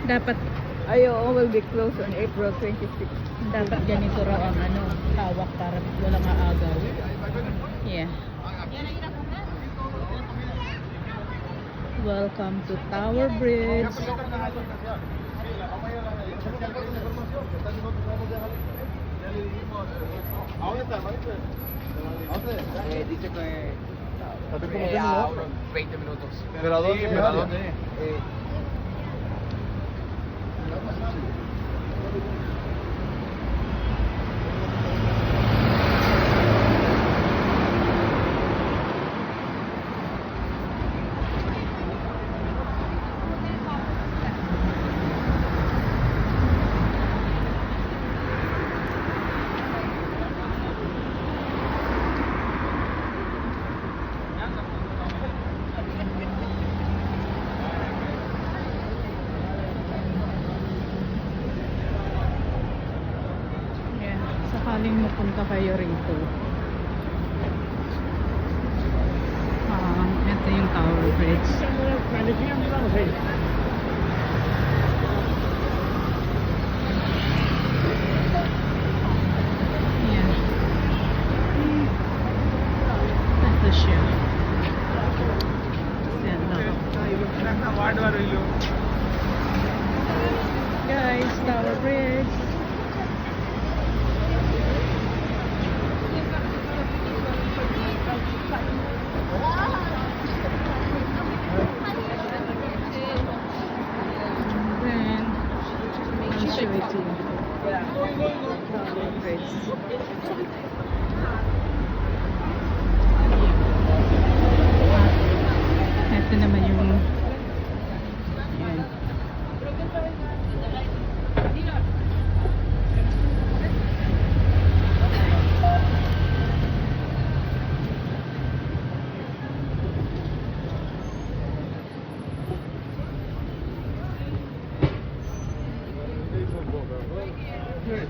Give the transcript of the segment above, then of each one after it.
Dapat, Ayo, will be closed on April 26. dapat ganito raw ang ano, hawak para walang aagaw. Yeah. Welcome to Tower Bridge. Dice que a unos 20 minutos. ¿Pero a dónde? ¿Pero a dónde? Yeah. Sakaling mapunta kayo rito. Ito yung Tower Bridge. Yeah. Ito siya. Guys, Tower Bridge. Then, I'll show it to you. Tower Bridge. Ito naman yung yan.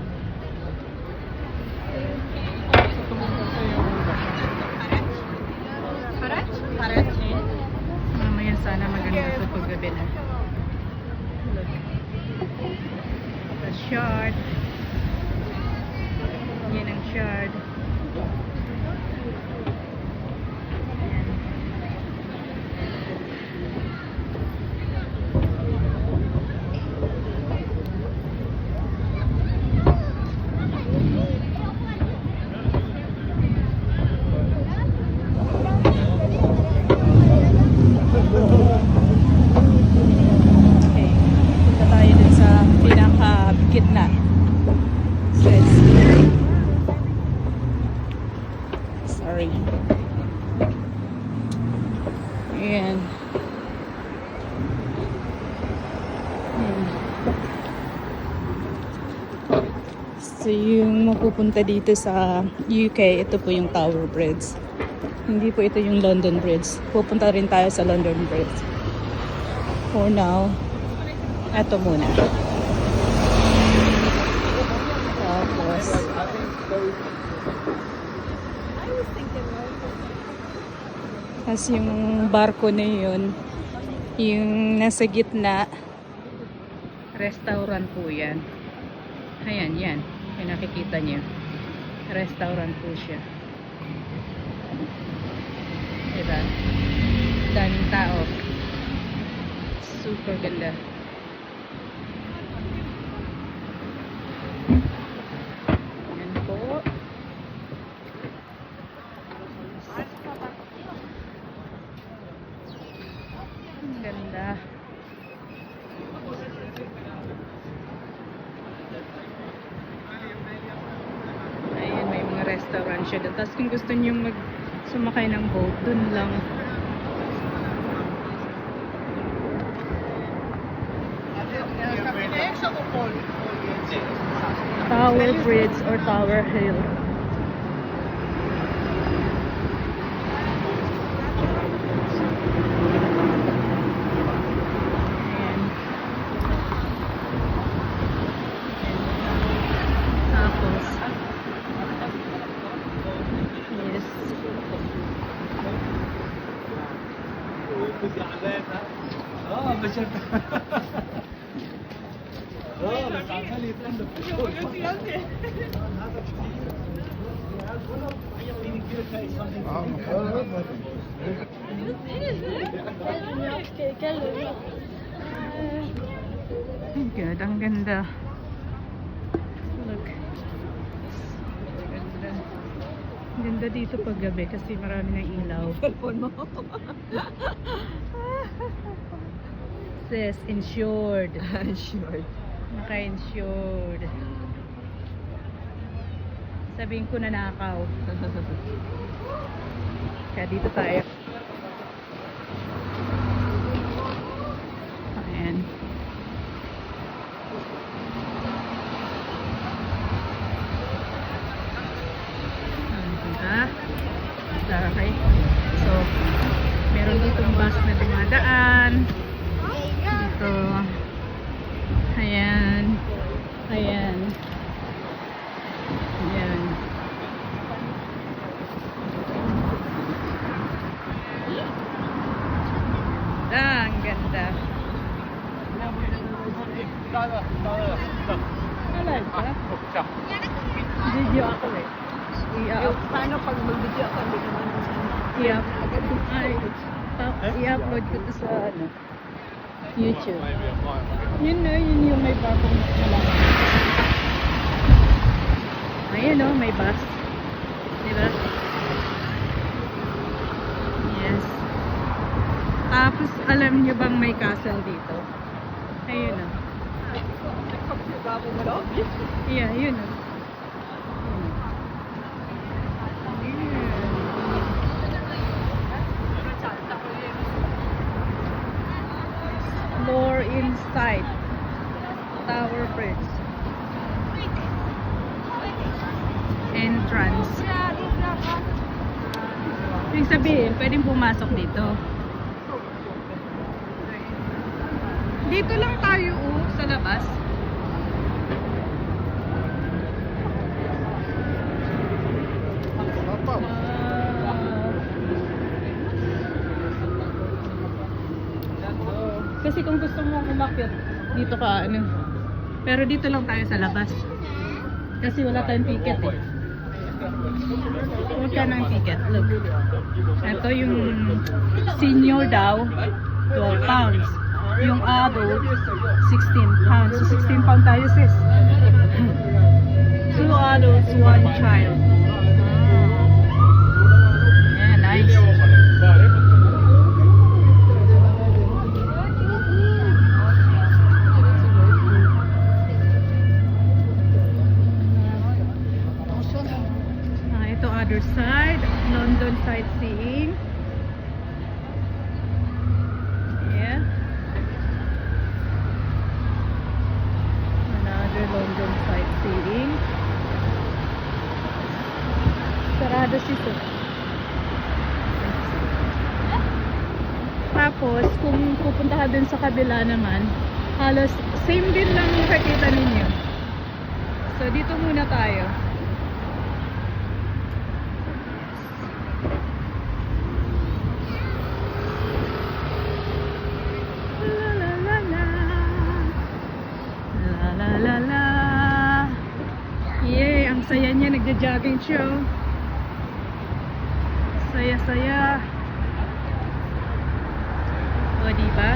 Mamaya sana maganda ito paggabi na. Look. The shard. Yan ang shard. Ayan. Okay. Punta tayo dun sa pinaka-gitna. Says, sorry. Ayan. So, yung mapupunta dito sa UK, ito po yung Tower Bridge. Hindi po ito yung London Bridge. Pupunta rin tayo sa London Bridge. For now, ito muna. Tapos, tas yung barko na yun, yung nasa gitna, restaurant po yan. Ayan, yan. Yung nakikita niyo. Restaurant po siya. Diba? Daming tao. Super ganda. Yan po. Ang ganda. Ayan, may mga restaurant siya doon. Tapos kung gusto niyo sumakay ng boat, dun lang. Tower Bridge or Tower Hill. Ayan. Tapos, yes. Good, ang ganda. Look. Ganda. Ganda dito pag gabi kasi marami ng ilaw. Cellphone mo. Says insured. Sure. Naka-insured. Sabihin ko na nakaw. Kaya dito tayo. Ayan. Okay. So, meron ditong bus na dumadaan. Dito. Ayan. Ayan. Ayan. Ang ganda. Alay ka? Video ako eh. Yung paano pag mag-video ka, hindi naman I-upload ko to sa ano, YouTube. Yun na, yun yung may bagong malaki. Ayan o, may bus. Diba? Yes. Tapos, alam nyo bang may castle dito? Ayun o. Yeah, yun o. More inside Tower Bridge entrance. Ibig sabihin, pwedeng pumasok dito. Dito lang tayo sa labas. Kasi kung gusto mo umakyat, dito ka ano. Pero dito lang tayo sa labas. Kasi wala tayong ticket eh. Huwag ka ng ticket. Look. Ito yung senior daw, 12 pounds. Yung adult, 16 pounds. So 16 pounds tayo sis. 2 adults, 1 child. Yeah, nice. Other side, London sightseeing. Yeah. Another London sightseeing. Sarado siya. Tapos, kung pupunta ka dun sa kabila naman, halos same din lang yung nakikita ninyo. So, dito muna tayo. Yay, ang saya niya, nagja-jogging siya. Saya-saya. O, diba?